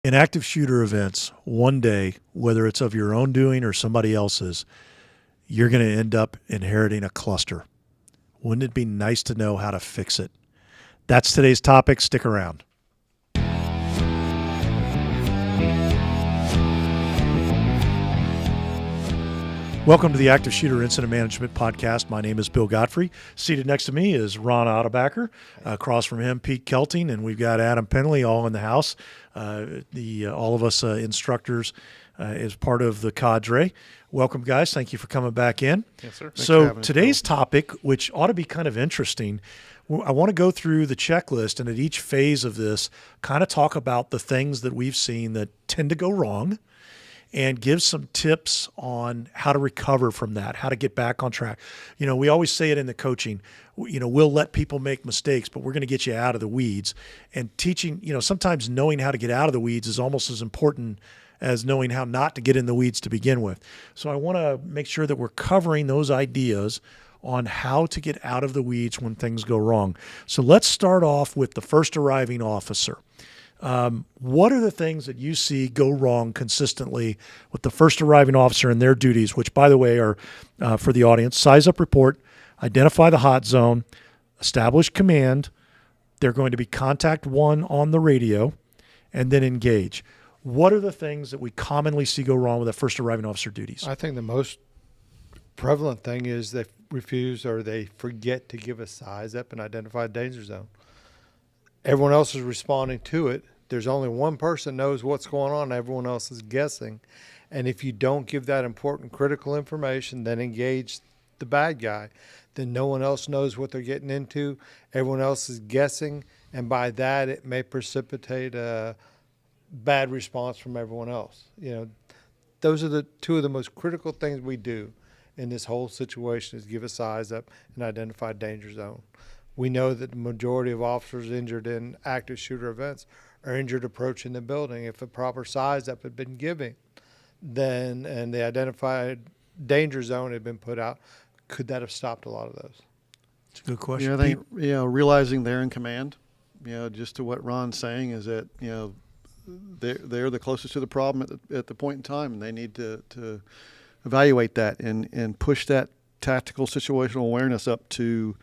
In active shooter events, one day, whether it's of your own doing or somebody else's, you're going to end up inheriting a cluster. Wouldn't it be nice to know how to fix it? That's today's topic. Stick around. Welcome to the Active Shooter Incident Management Podcast. My name is Bill Godfrey. Seated next to me is Ron Ottebacker. Across from him, Pete Kelting, and we've got Adam Penley all in the house. All of us instructors as part of the cadre. Welcome, guys. Thank you for coming back in. Yes, sir. So today's topic, which ought to be kind of interesting, I want to go through the checklist and at each phase of this kind of talk about the things that we've seen that tend to go wrong, and give some tips on how to recover from that, how to get back on track. You know, we always say it in the coaching, we'll let people make mistakes, but we're going to get you out of the weeds. And teaching, sometimes knowing how to get out of the weeds is almost as important as knowing how not to get in the weeds to begin with. So I want to make sure that we're covering those ideas on how to get out of the weeds when things go wrong. So let's start off with the first arriving officer. What are the things that you see go wrong consistently with the first arriving officer and their duties, which, by the way, are for the audience: size up report, identify the hot zone, establish command. They're going to be contact one on the radio, and then engage. What are the things that we commonly see go wrong with the first arriving officer duties? I think the most prevalent thing is they refuse or they forget to give a size up and identify a danger zone. Everyone else is responding to it. There's only one person knows what's going on. Everyone else is guessing. And if you don't give that important critical information, then engage the bad guy, then no one else knows what they're getting into. Everyone else is guessing. And by that, it may precipitate a bad response from everyone else. Those are the two of the most critical things we do in this whole situation is give a size up and identify danger zone. We know that the majority of officers injured in active shooter events are injured approaching the building. If a proper size up had been given, and the identified danger zone had been put out, could that have stopped a lot of those? It's a good question. I think realizing they're in command. Just to what Ron's saying is that they're the closest to the problem at the point in time, and they need to evaluate that and push that tactical situational awareness up to.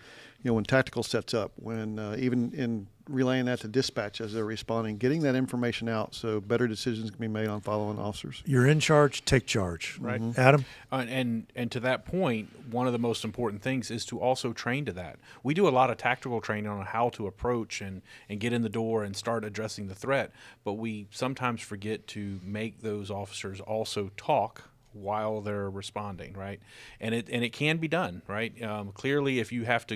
When tactical sets up, when even in relaying that to dispatch as they're responding, getting that information out so better decisions can be made on following officers. You're in charge, take charge. Right. Mm-hmm. Adam? And to that point, one of the most important things is to also train to that. We do a lot of tactical training on how to approach and get in the door and start addressing the threat, but we sometimes forget to make those officers also talk while they're responding, right? And it can be done, right? Clearly, if you have to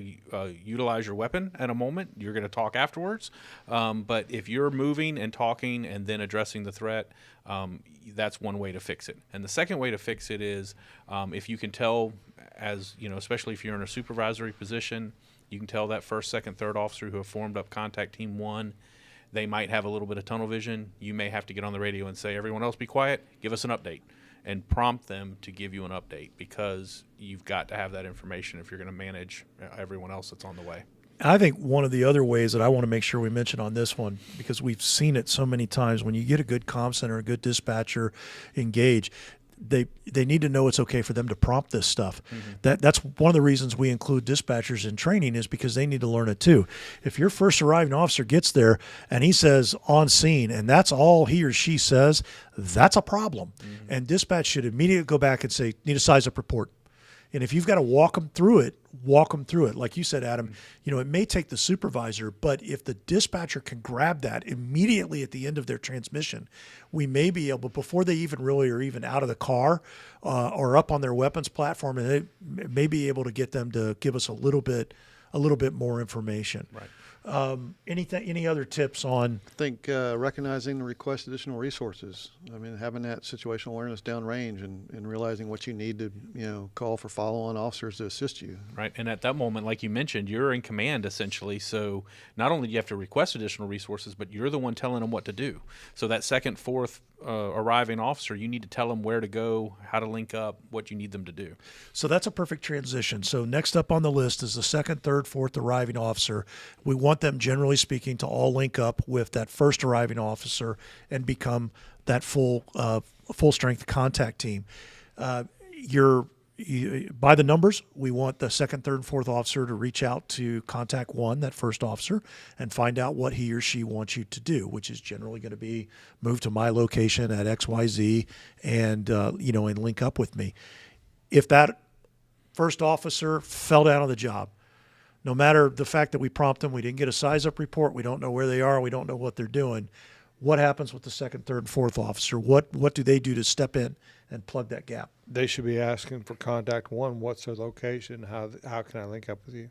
utilize your weapon at a moment, you're going to talk afterwards. But if you're moving and talking and then addressing the threat, that's one way to fix it. And the second way to fix it is if you can tell, especially if you're in a supervisory position, you can tell that first, second, third officer who have formed up contact team one, they might have a little bit of tunnel vision. You may have to get on the radio and say, everyone else be quiet, give us an update. And prompt them to give you an update because you've got to have that information if you're going to manage everyone else that's on the way. I think one of the other ways that I want to make sure we mention on this one, because we've seen it so many times, when you get a good comm center, a good dispatcher engage, they need to know it's okay for them to prompt this stuff. Mm-hmm. That's one of the reasons we include dispatchers in training is because they need to learn it too. If your first arriving officer gets there and he says on scene and that's all he or she says, that's a problem. Mm-hmm. And dispatch should immediately go back and say, need a size up report. And if you've got to walk them through it. Like you said, Adam, it may take the supervisor, but if the dispatcher can grab that immediately at the end of their transmission, we may be able, before they even really are even out of the car or up on their weapons platform, and they may be able to get them to give us a little bit more information. Right. Any other tips on? I think recognizing the request additional resources. I mean, having that situational awareness downrange and realizing what you need to, call for follow-on officers to assist you. Right. And at that moment, like you mentioned, you're in command essentially. So not only do you have to request additional resources, but you're the one telling them what to do. So that second, fourth arriving officer, you need to tell them where to go, how to link up, what you need them to do. So that's a perfect transition. So next up on the list is the second, third, fourth arriving officer. We want want them, generally speaking, to all link up with that first arriving officer and become that full strength contact team. By the numbers, we want the second, third, and fourth officer to reach out to contact one, that first officer, and find out what he or she wants you to do, which is generally going to be move to my location at XYZ and, and link up with me. If that first officer fell down on the job, no matter the fact that we prompt them, we didn't get a size up report, we don't know where they are, we don't know what they're doing, what happens with the second, third, and fourth officer? What do they do to step in and plug that gap? They should be asking for contact one. What's their location? How can I link up with you?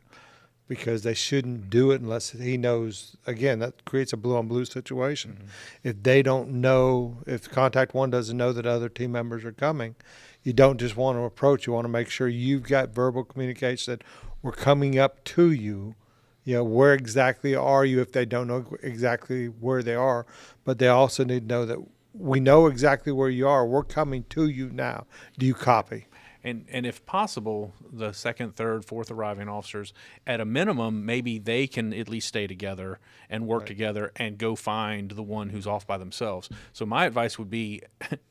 Because they shouldn't do it unless he knows. Again, that creates a blue on blue situation. Mm-hmm. If they don't know, if contact one doesn't know that other team members are coming, you don't just want to approach. You want to make sure you've got verbal communication that we're coming up to you. Where exactly are you if they don't know exactly where they are, but they also need to know that we know exactly where you are. We're coming to you now. Do you copy? And if possible, the second, third, fourth arriving officers, at a minimum, maybe they can at least stay together and work together and go find the one who's off by themselves. So my advice would be,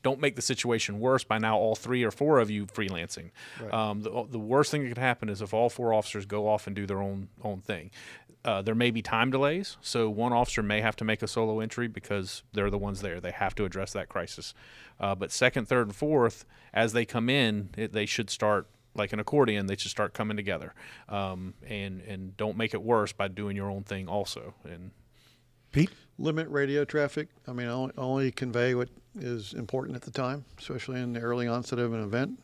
don't make the situation worse by now all 3 or 4 of you freelancing. Right. The worst thing that could happen is if all 4 officers go off and do their own thing. There may be time delays, so one officer may have to make a solo entry because they're the ones there. They have to address that crisis. But second, third, and fourth, as they come in, they should start like an accordion. They should start coming together, and don't make it worse by doing your own thing also. And Pete? Limit radio traffic. I mean, only convey what is important at the time, especially in the early onset of an event.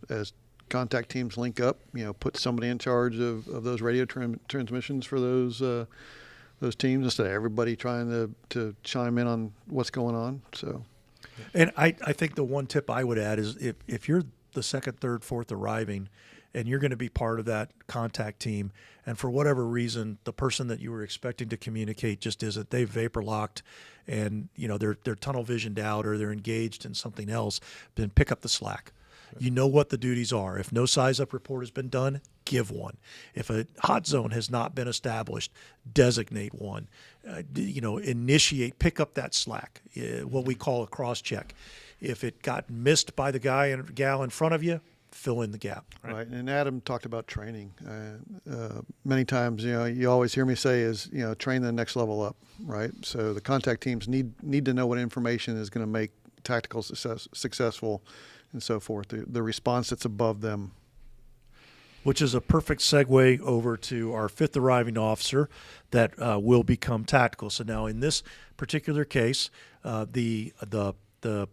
As contact teams link up, put somebody in charge of those radio transmissions for those teams instead of everybody trying to chime in on what's going on. So, and I think the one tip I would add is if you're the second, third, fourth arriving and you're going to be part of that contact team, and for whatever reason the person that you were expecting to communicate just isn't, they've vapor locked and they're tunnel visioned out or they're engaged in something else, then pick up the slack. You know what the duties are. If no size up report has been done, give one. If a hot zone has not been established, designate one. Initiate, pick up that slack, what we call a cross check. If it got missed by the guy and gal in front of you, fill in the gap. Right. And Adam talked about training. Many times, you always hear me say is, train the next level up, right? So the contact teams need to know what information is going to make tactical successful and so forth, the response that's above them. Which is a perfect segue over to our fifth arriving officer that will become tactical. So now in this particular case, the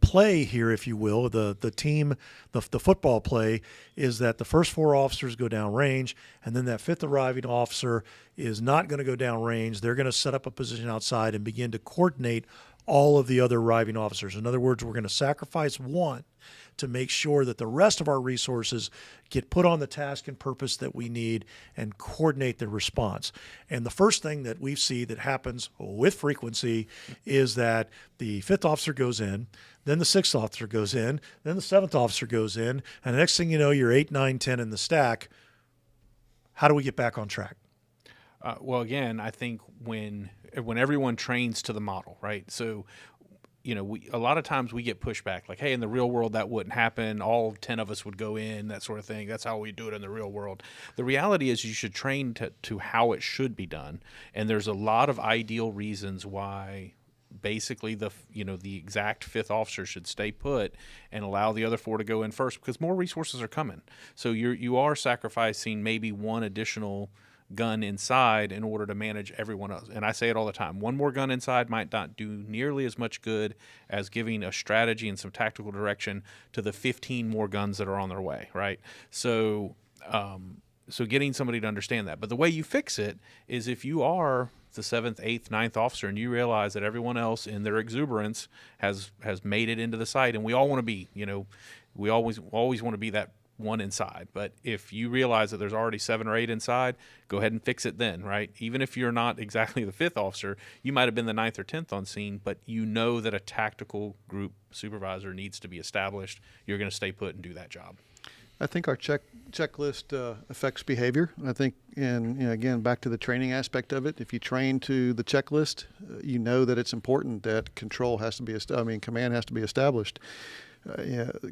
play here, if you will, the team, the football play is that the first 4 officers go down range, and then that fifth arriving officer is not going to go down range. They're going to set up a position outside and begin to coordinate all of the other arriving officers. In other words, we're going to sacrifice one to make sure that the rest of our resources get put on the task and purpose that we need and coordinate the response. And the first thing that we see that happens with frequency is that the 5th officer goes in, then the 6th officer goes in, then the 7th officer goes in, and the next thing you know, you're 8, 9, 10 in the stack. How do we get back on track? Well, again, I think when everyone trains to the model, right? So, a lot of times we get pushback like, hey, in the real world, that wouldn't happen. All 10 of us would go in, that sort of thing. That's how we do it in the real world. The reality is you should train to how it should be done. And there's a lot of ideal reasons why basically the exact 5th officer should stay put and allow the other 4 to go in first because more resources are coming. So you are sacrificing maybe one additional gun inside in order to manage everyone else. And I say it all the time. One more gun inside might not do nearly as much good as giving a strategy and some tactical direction to the 15 more guns that are on their way, right? So getting somebody to understand that. But the way you fix it is if you are the 7th, 8th, 9th officer and you realize that everyone else in their exuberance has made it into the site, and we all want to be, we always want to be that one inside. But if you realize that there's already 7 or 8 inside, go ahead and fix it then, right? Even if you're not exactly the 5th officer, you might have been the 9th or 10th on scene, but you know that a tactical group supervisor needs to be established. You're going to stay put and do that job. I think our checklist affects behavior. I think, and again, back to the training aspect of it. If you train to the checklist, you know that it's important that control has to be, command has to be established.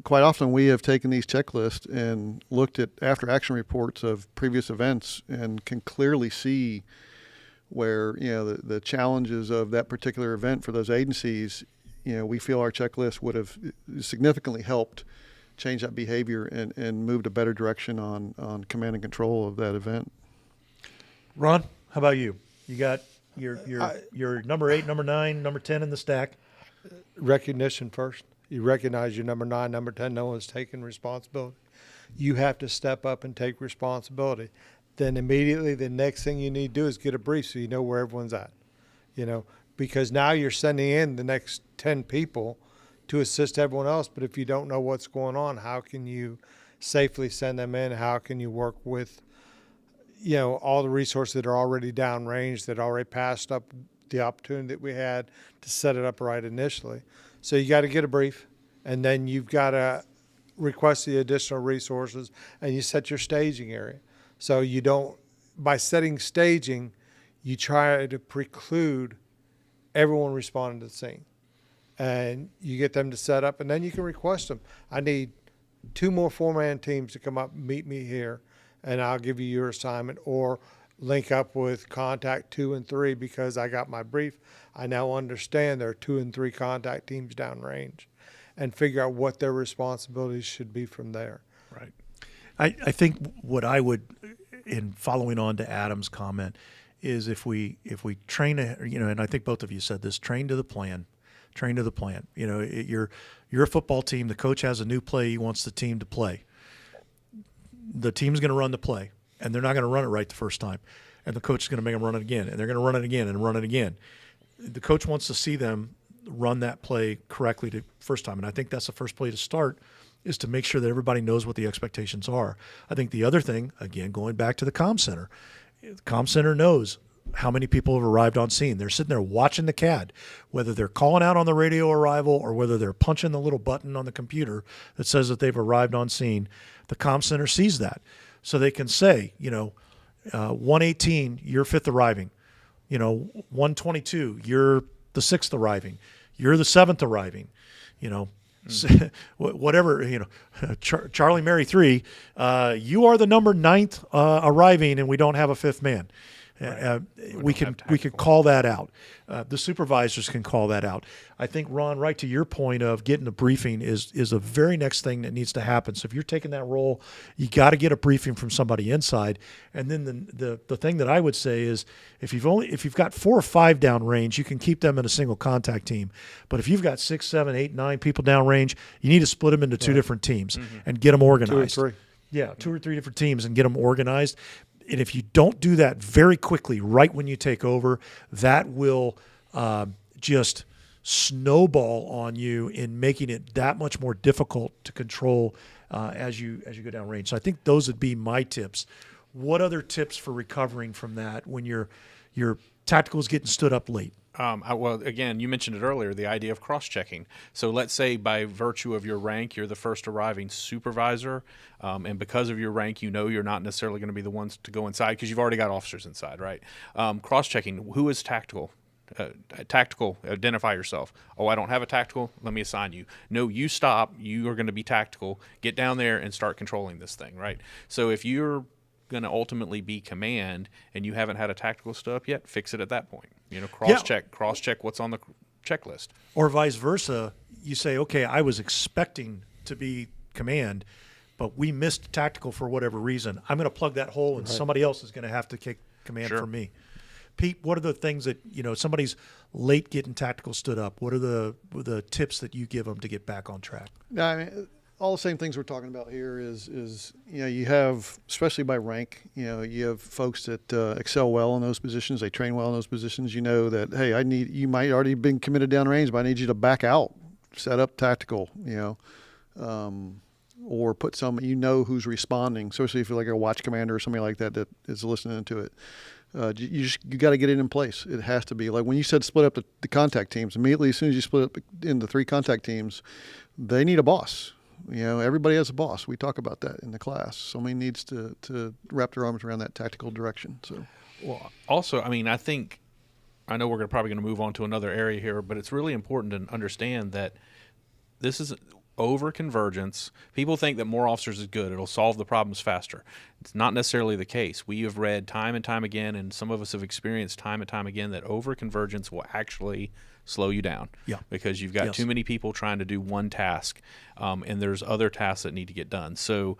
Quite often we have taken these checklists and looked at after action reports of previous events and can clearly see where, the challenges of that particular event for those agencies, we feel our checklist would have significantly helped change that behavior and moved a better direction on command and control of that event. Ron, how about you? You got your number 8, number 9, number 10 in the stack. Recognition first. You recognize your number 9, number 10, no one's taking responsibility. You have to step up and take responsibility. Then immediately the next thing you need to do is get a brief so you know where everyone's at. Because now you're sending in the next 10 people to assist everyone else. But if you don't know what's going on, how can you safely send them in? How can you work with, all the resources that are already downrange, that already passed up the opportunity that we had to set it up right initially? So you got to get a brief, and then you've got to request the additional resources, and you set your staging area. So you don't, by setting staging, you try to preclude everyone responding to the scene. And you get them to set up, and then you can request them. I need 2 more 4-man teams to come up and meet me here, and I'll give you your assignment, or link up with contact 2 and 3 because I got my brief. I now understand there are 2 and 3 contact teams downrange, and figure out what their responsibilities should be from there. Right. I think what I would, in following on to Adam's comment, is if we train, and I think both of you said this, train to the plan. Train to the plan. You're a football team. The coach has a new play he wants the team to play. The team's going to run the play, and they're not going to run it right the first time. And the coach is going to make them run it again, and they're going to run it again and run it again. The coach wants to see them run that play correctly the first time. And I think that's the first play to start, is to make sure that everybody knows what the expectations are. I think the other thing, again, going back to the comm center, the comm center knows how many people have arrived on scene. They're sitting there watching the CAD, whether they're calling out on the radio arrival or whether they're punching the little button on the computer that says that they've arrived on scene. The comm center sees that. So they can say, 118, you're 5th arriving. 122, you're the 6th arriving. You're the 7th arriving. Whatever, Charlie Mary 3, you are the number 9th arriving, and we don't have a 5th man. Right. We can call that out. The supervisors can call that out. I think, Ron, right to your point of getting a briefing is a very next thing that needs to happen. So if you're taking that role, you got to get a briefing from somebody inside. And then the thing that I would say is if you've got 4 or 5 downrange, you can keep them in a single contact team. But if you've got 6, 7, 8, 9 people downrange, you need to split them into 2 different teams and get them organized. 2 or 3. Yeah, 2 or 3 different teams and get them organized. And if you don't do that very quickly, right when you take over, that will just snowball on you in making it that much more difficult to control as you go down range. So I think those would be my tips. What other tips for recovering from that when your tactical is getting stood up late? Well, again, you mentioned it earlier, the idea of cross-checking. So let's say by virtue of your rank, you're the first arriving supervisor, and because of your rank, you're not necessarily going to be the ones to go inside because you've already got officers inside, right? Cross-checking, who is tactical? Tactical, identify yourself. Oh, I don't have a tactical, let me assign you. No, you stop, you are going to be tactical. Get down there and start controlling this thing, right? So if you're going to ultimately be command and you haven't had a tactical stood up yet, fix it at that point. Cross-check what's on the checklist. Or vice versa, you say, okay, I was expecting to be command, but we missed tactical for whatever reason. I'm going to plug that hole, and somebody else is going to have to kick command for me. Pete, what are the things that, somebody's late getting tactical stood up? What are the tips that you give them to get back on track? I mean, all the same things we're talking about here is you have, especially by rank, you have folks that excel well in those positions. They train well in those positions. You know that, hey, you might already been committed downrange, but I need you to back out, set up tactical, or put who's responding, especially if you're like a watch commander or somebody like that is listening to it. You got to get it in place. It has to be like when you said split up the contact teams. Immediately, as soon as you split up into 3 contact teams, they need a boss. everybody has a boss. We talk about that in the class. Somebody needs to wrap their arms around that tactical direction. So, Well, also, I mean, I know we're probably going to move on to another area here, but it's really important to understand that this is over convergence. People think that more officers is good. It'll solve the problems faster. It's not necessarily the case. We have read time and time again, and some of us have experienced time and time again, that over convergence will actually slow you down. Yeah. Because you've got Yes. too many people trying to do one task, and there's other tasks that need to get done. So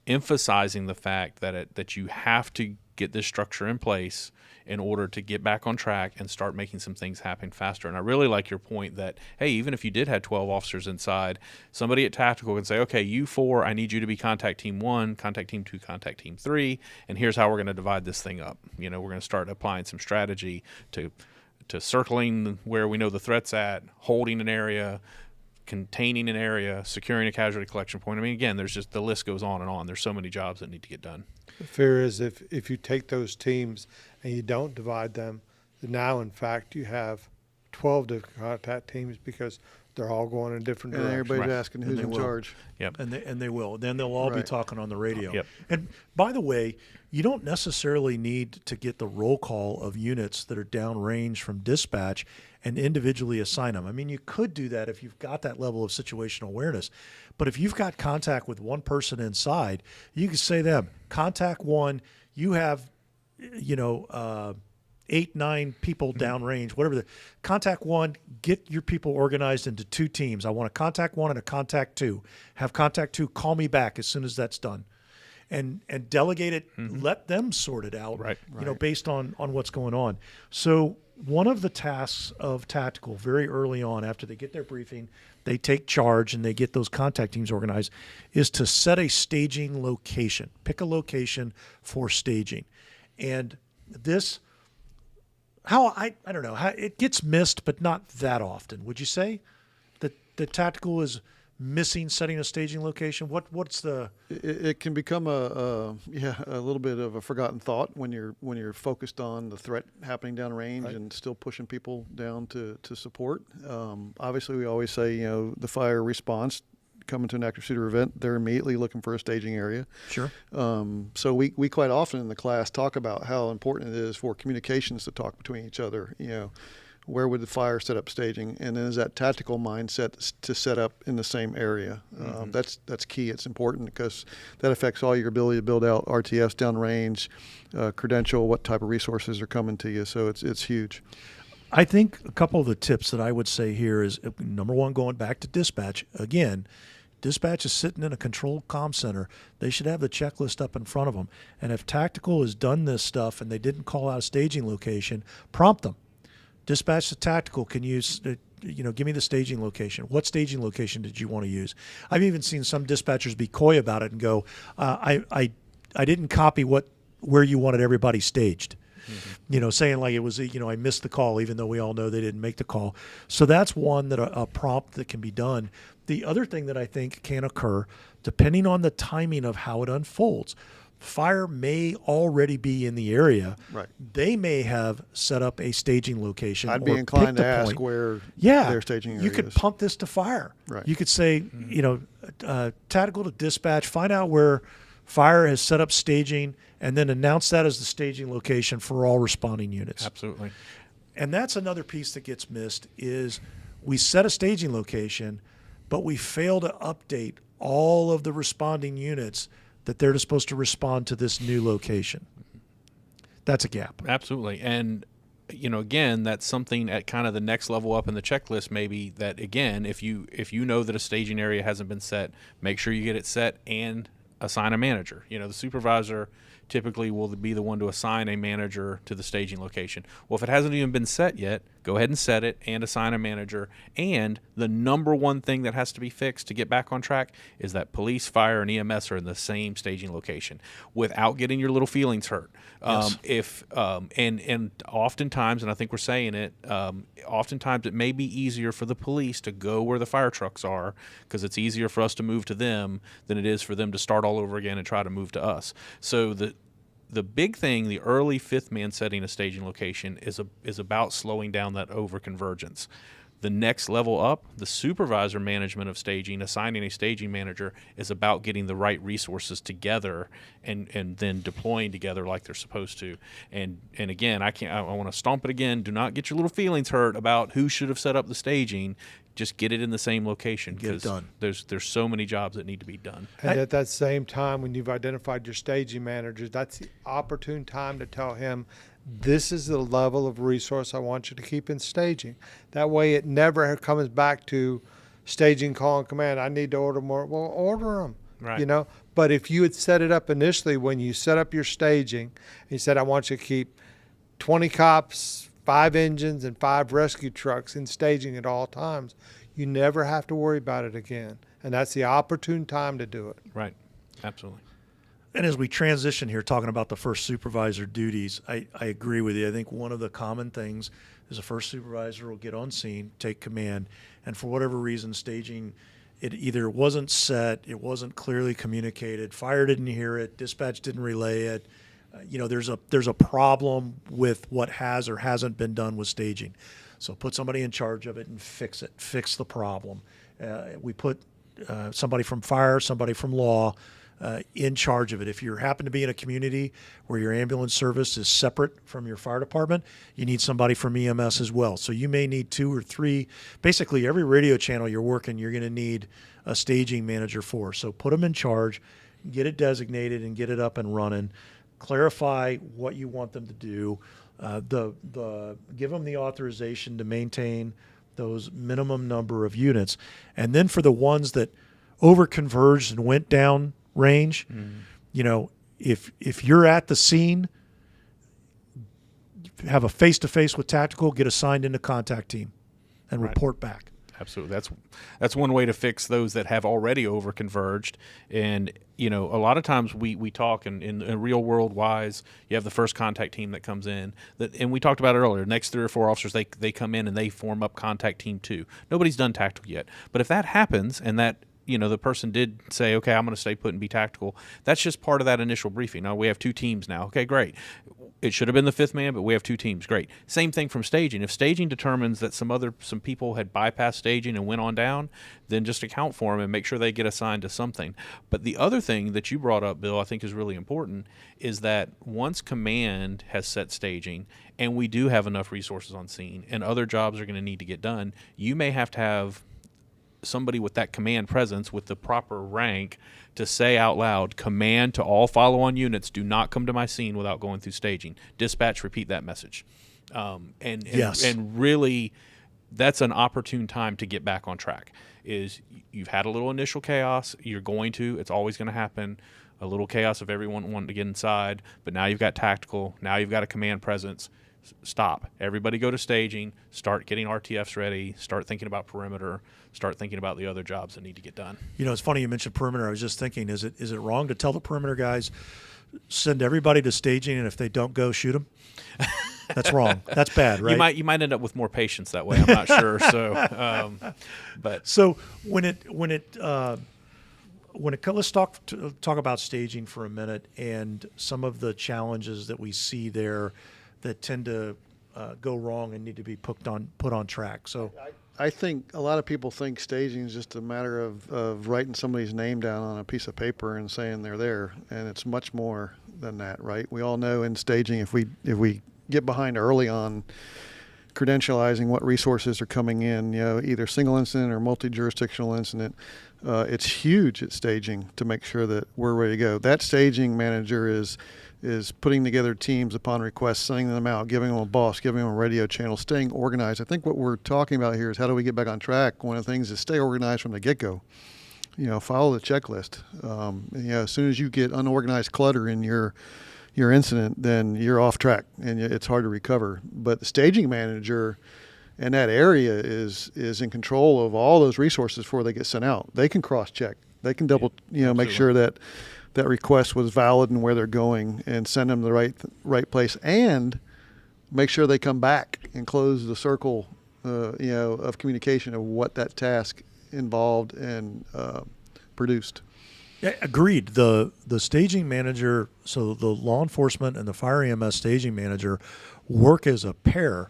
emphasizing the fact that you have to get this structure in place in order to get back on track and start making some things happen faster. And I really like your point that, hey, even if you did have 12 officers inside, somebody at tactical can say, okay, you 4, I need you to be contact team 1, contact team 2, contact team 3, and here's how we're going to divide this thing up. We're going to start applying some strategy to circling where we know the threat's at, holding an area, containing an area, securing a casualty collection point. I mean, again, there's just, the list goes on and on. There's so many jobs that need to get done. The fear is if you take those teams and you don't divide them, then now in fact you have 12 different contact teams because they're all going in different and directions. everybody's Right. asking And who's they in will. charge. Yep. And they will. Then they'll all be Right. talking on the radio. Yep. And by the way, you don't necessarily need to get the roll call of units that are downrange from dispatch and individually assign them. I mean, you could do that if you've got that level of situational awareness. But if you've got contact with one person inside, you can say to them, contact 1, you have, 8, 9 people downrange, whatever. Contact 1, get your people organized into 2 teams. I want a contact 1 and a contact 2. Have contact 2 call me back as soon as that's done. And delegate it, let them sort it out, Right. based on what's going on. So one of the tasks of tactical very early on, after they get their briefing, they take charge and they get those contact teams organized, is to set a staging location. Pick a location for staging. And this, I don't know, how it gets missed, but not that often. Would you say that the tactical is missing setting a staging location? What's the It can become a little bit of a forgotten thought when you're focused on the threat happening downrange and still pushing people down to support. Obviously, we always say the fire response coming to an active shooter event, they're immediately looking for a staging area. Sure. So we quite often in the class talk about how important it is for communications to talk between each other. Where would the fire set up staging, and then is that tactical mindset to set up in the same area. That's key. It's important because that affects all your ability to build out RTFs downrange, credential, what type of resources are coming to you. So it's huge. I think a couple of the tips that I would say here is, number one, going back to dispatch. Again, dispatch is sitting in a controlled comm center. They should have the checklist up in front of them. And if tactical has done this stuff and they didn't call out a staging location, prompt them. Dispatch to tactical, can you, give me the staging location. What staging location did you want to use? I've even seen some dispatchers be coy about it and go, I didn't copy where you wanted everybody staged. Saying like it was, I missed the call, even though we all know they didn't make the call. So that's one that a prompt that can be done. The other thing that I think can occur, depending on the timing of how it unfolds, fire may already be in the area. Right. They may have set up a staging location. I'd be or inclined picked to a ask point. where Yeah, their staging area you could is. pump this to fire. Right. You could say, tactical to dispatch, find out where fire has set up staging, and then announce that as the staging location for all responding units. Absolutely. And that's another piece that gets missed is we set a staging location, but we fail to update all of the responding units that they're supposed to respond to this new location. That's a gap. Absolutely. And, again, that's something at kind of the next level up in the checklist, maybe that, again, if you know that a staging area hasn't been set, make sure you get it set and assign a manager. The supervisor typically will be the one to assign a manager to the staging location. Well, if it hasn't even been set yet, go ahead and set it and assign a manager. And the number one thing that has to be fixed to get back on track is that police, fire, and EMS are in the same staging location without getting your little feelings hurt. Yes. And oftentimes, and I think we're saying it, oftentimes it may be easier for the police to go where the fire trucks are because it's easier for us to move to them than it is for them to start all over again and try to move to us. So the big thing, the early fifth man setting a staging location is about slowing down that over convergence. The next level up, the supervisor management of staging, assigning a staging manager, is about getting the right resources together and then deploying together like they're supposed to. And again, I want to stomp it again. Do not get your little feelings hurt about who should have set up the staging. Just get it in the same location, Get it done. There's so many jobs that need to be done. And at that same time, when you've identified your staging managers, that's the opportune time to tell him, this is the level of resource I want you to keep in staging. That way it never comes back to staging, call, and command. I need to order more. Well, order them, Right. you know. But if you had set it up initially when you set up your staging, and you said, I want you to keep 20 cops, 5 engines, and 5 rescue trucks in staging at all times, you never have to worry about it again. And that's the opportune time to do it. Right. Absolutely. And as we transition here, talking about the first supervisor duties, I agree with you. I think one of the common things is a first supervisor will get on scene, take command, and for whatever reason, staging, it either wasn't set, it wasn't clearly communicated, fire didn't hear it, dispatch didn't relay it. There's a problem with what has or hasn't been done with staging. So put somebody in charge of it and fix it, fix the problem. We put somebody from fire, somebody from law, in charge of it. If you happen to be in a community where your ambulance service is separate from your fire department, you need somebody from EMS as well. So you may need 2 or 3. Basically, every radio channel you're working, you're going to need a staging manager for. So put them in charge, get it designated, and get it up and running. Clarify what you want them to do. Give them the authorization to maintain those minimum number of units, and then for the ones that over-converged and went down range, if you're at the scene, have a face-to-face with tactical, get assigned into contact team, and report back. Absolutely. That's one way to fix those that have already over converged. And, a lot of times we talk in real world wise, you have the first contact team that comes in and we talked about it earlier, next 3 or 4 officers, they come in and they form up contact team 2. Nobody's done tactical yet. But if that happens and that, the person did say, okay, I'm going to stay put and be tactical, that's just part of that initial briefing. Now we have 2 teams now. Okay, great. It should have been the 5th man, but we have 2 teams. Great. Same thing from staging. If staging determines that some people had bypassed staging and went on down, then just account for them and make sure they get assigned to something. But the other thing that you brought up, Bill, I think is really important, is that once command has set staging and we do have enough resources on scene and other jobs are going to need to get done, you may have to have somebody with that command presence with the proper rank to say out loud, command to all follow-on units, do not come to my scene without going through staging. Dispatch, repeat that message. And really, that's an opportune time to get back on track. Is you've had a little initial chaos. It's always going to happen. A little chaos of everyone wanting to get inside, but now you've got tactical. Now you've got a command presence. Stop. Everybody go to staging. Start getting RTFs ready. Start thinking about perimeter. Start thinking about the other jobs that need to get done. It's funny you mentioned perimeter. I was just thinking, is it wrong to tell the perimeter guys, send everybody to staging, and if they don't go, shoot them? That's wrong. That's bad, right? You might end up with more patience that way. I'm not sure. So let's talk about staging for a minute and some of the challenges that we see there that tend to go wrong and need to be put on track. So I think a lot of people think staging is just a matter of writing somebody's name down on a piece of paper and saying they're there, and it's much more than that, right? We all know in staging, if we get behind early on credentializing what resources are coming in, either single incident or multi-jurisdictional incident, it's huge at staging to make sure that we're ready to go. That staging manager is putting together teams upon request, sending them out, giving them a boss, giving them a radio channel, staying organized. I think what we're talking about here is how do we get back on track. One of the things is stay organized from the get-go. Follow the checklist. As soon as you get unorganized clutter in your incident, then you're off track and it's hard to recover. But the staging manager in that area is in control of all those resources before they get sent out. They can cross-check. They can double, make sure that request was valid and where they're going, and send them to the right place, and make sure they come back and close the circle, of communication of what that task involved and produced. Yeah, agreed. The staging manager, so the law enforcement and the fire EMS staging manager work as a pair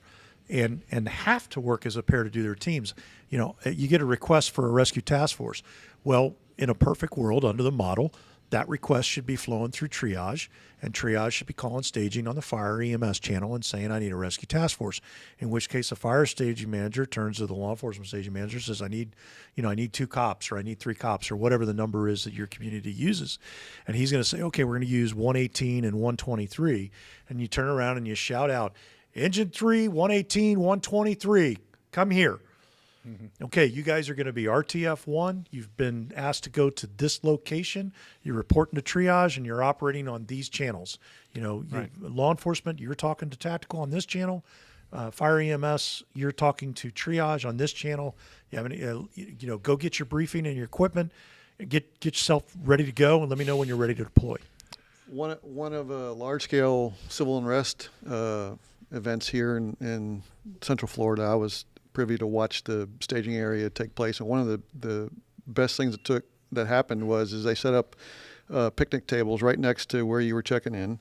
and have to work as a pair to do their teams. You know, you get a request for a rescue task force. Well, in a perfect world under the model, that request should be flowing through triage, and triage should be calling staging on the fire EMS channel and saying, I need a rescue task force. In which case, the fire staging manager turns to the law enforcement staging manager, says, I need 2 cops, or I need 3 cops, or whatever the number is that your community uses. And he's going to say, okay, we're going to use 118 and 123. And you turn around and you shout out, Engine 3, 118, 123, come here. Okay, you guys are going to be RTF1. You've been asked to go to this location. You're reporting to triage, and you're operating on these channels. You know, law enforcement, you're talking to tactical on this channel. Fire EMS, you're talking to triage on this channel. You have any, go get your briefing and your equipment. Get yourself ready to go, and let me know when you're ready to deploy. One of large-scale civil unrest events here in Central Florida, I was privy to watch the staging area take place, and one of the best things that happened was they set up picnic tables right next to where you were checking in.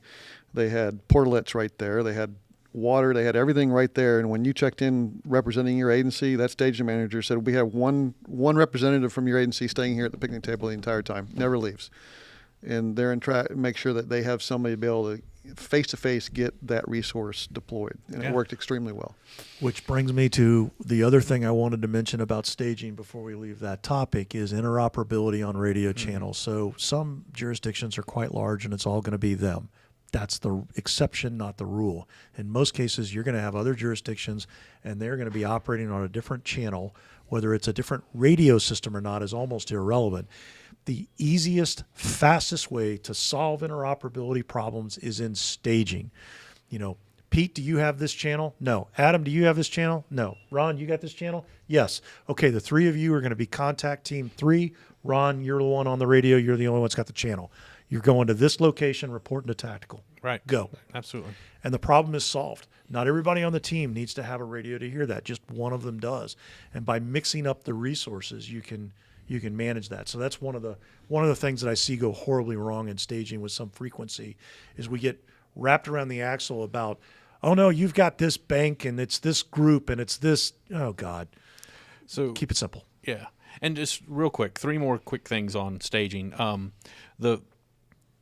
They had portalets right there. They had water. They had everything right there. And when you checked in representing your agency, that staging manager said, we have one representative from your agency staying here at the picnic table the entire time, never leaves. And they're make sure that they have somebody to be able to face-to-face get that resource deployed. And it worked extremely well. Which brings me to the other thing I wanted to mention about staging before we leave that topic is interoperability on radio channels. So some jurisdictions are quite large, and it's all going to be them. That's the exception, not the rule. In most cases, you're going to have other jurisdictions, and they're going to be operating on a different channel. Whether it's a different radio system or not is almost irrelevant. The easiest, fastest way to solve interoperability problems is in staging. You know, Pete, do you have this channel? No. Adam, do you have this channel? No. Ron, you got this channel? Yes. Okay, the 3 of you are going to be contact team 3. Ron, you're the one on the radio. You're the only one that's got the channel. You're going to this location, reporting to tactical. Right. Go. Absolutely. And the problem is solved. Not everybody on the team needs to have a radio to hear that. Just one of them does. And by mixing up the resources, you can manage that. So that's one of the things that I see go horribly wrong in staging with some frequency is we get wrapped around the axle about, oh no, you've got this bank and it's this group and it's this. Oh God. So keep it simple. Yeah. And just real quick, 3 more quick things on staging.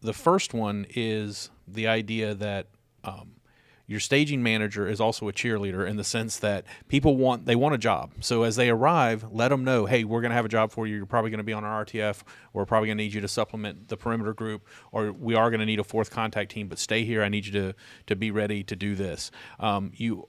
The first one is the idea that your staging manager is also a cheerleader in the sense that people want a job. So as they arrive, let them know, hey, we're going to have a job for you. You're probably going to be on our RTF. We're probably going to need you to supplement the perimeter group, or we are going to need a 4th contact team, but stay here. I need you to be ready to do this. You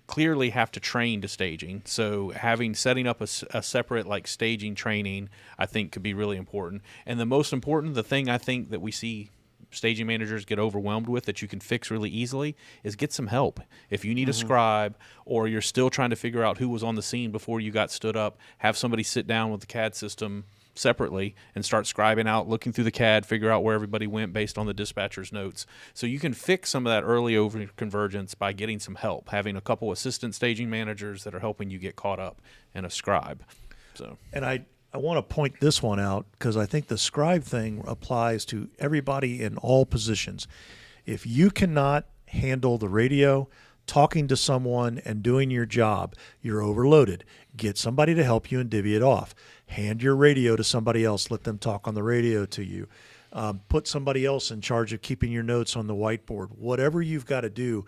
clearly have to train to staging. So setting up a separate like staging training, I think could be really important. And the most important, the thing I think that we see staging managers get overwhelmed with that you can fix really easily is get some help. If you need a scribe or you're still trying to figure out who was on the scene before you got stood up, have somebody sit down with the CAD system separately and start scribing out, looking through the CAD, figure out where everybody went based on the dispatcher's notes. So you can fix some of that early over convergence by getting some help, having a couple assistant staging managers that are helping you get caught up, and a scribe. So, and I want to point this one out because I think the scribe thing applies to everybody in all positions. If you cannot handle the radio, talking to someone and doing your job, you're overloaded. Get somebody to help you and divvy it off. Hand your radio to somebody else. Let them talk on the radio to you. Put somebody else in charge of keeping your notes on the whiteboard. Whatever you've got to do,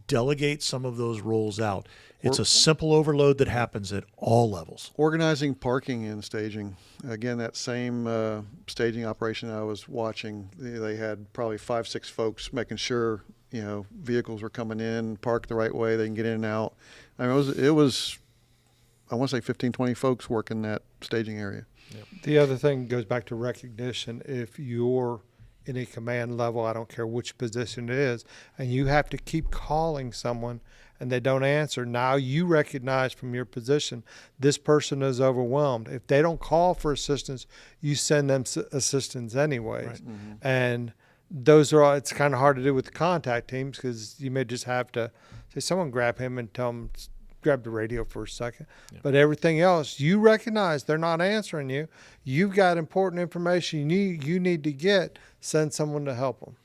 delegate some of those roles out. It's a simple overload that happens at all levels. Organizing parking and staging. Again, that same staging operation I was watching, they had probably 5-6 folks making sure vehicles were coming in, parked the right way, they can get in and out. I mean, it was I want to say 15, 20 folks working that staging area. Yep. The other thing goes back to recognition. If you're in a command level, I don't care which position it is, and you have to keep calling someone and they don't answer, now you recognize from your position this person is overwhelmed. If they don't call for assistance, you send them assistance anyways. Right. Mm-hmm. And those are all, it's kind of hard to do with the contact teams because you may just have to say, someone grab him and tell him, grab the radio for a second. Yeah. But everything else, you recognize they're not answering you. You've got important information you need to get, send someone to help them.